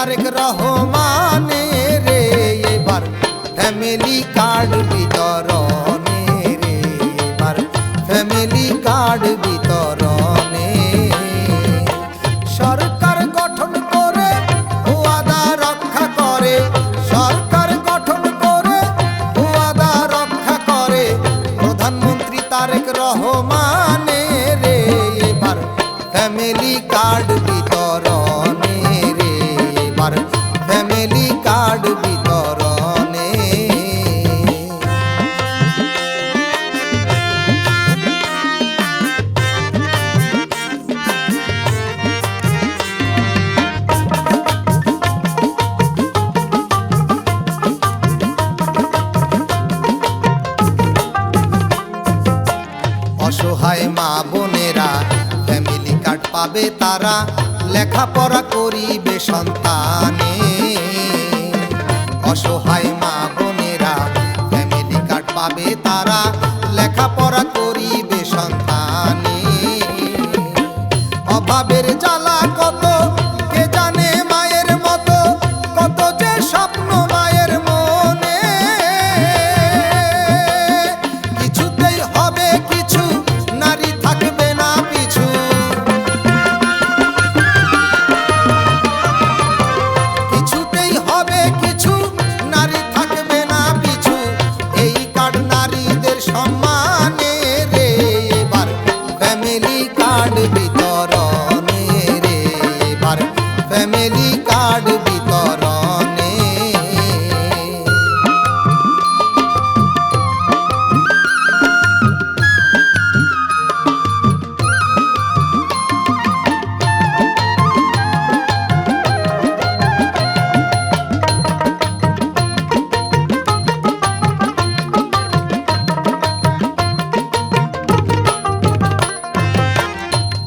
তারেক রহমানে রে এবার family card বিতরণে রে এবার ফ্যামিলি কার্ড বিতরণে সরকার গঠন করে ওয়াদা রক্ষা করে সরকার গঠন করে ওয়াদা রক্ষা করে প্রধানমন্ত্রী তারেক রহমানে রে এবার ফ্যামিলি কার্ড বিতরণে রে এবার ফ্যামিলি কার্ড বিতরণে অসহায় মা বোনেরা ফ্যামিলি কার্ড পাবে তারা লেখাপড়া করিবে সন্তানে অসহায় মা বোনেরা ফ্যামিলি কার্ড পাবে তারা লেখাপড়া করিবে সন্তানে অভাবের জ্বালা কত কে জানে মায়ের মতো কত যে স্বপ্ন মায়ের মনে কিছুতেই হবে কিছু নারী থাকবে না পিছু কিছুতেই হবে কিছু নারী থাকবে না পিছু এই কার্ড নারীদের সম্মানে রে এবার ফ্যামিলি কার্ড বিতরণে রে এবার ফ্যামিলি কার্ড বিতরণে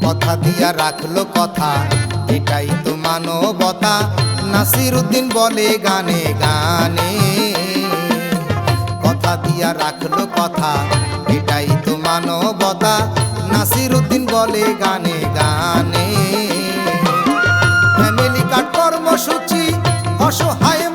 কথা দিয়া রাখলো কথা এটাই তো মানবতা নাসিরউদ্দিন বলে গানে গানে কথা দিয়া রাখলো কথা এটাই তো মানবতা নাসিরউদ্দিন বলে গানে গানে ফ্যামিলি কার্ড কর্মসূচি অসহায়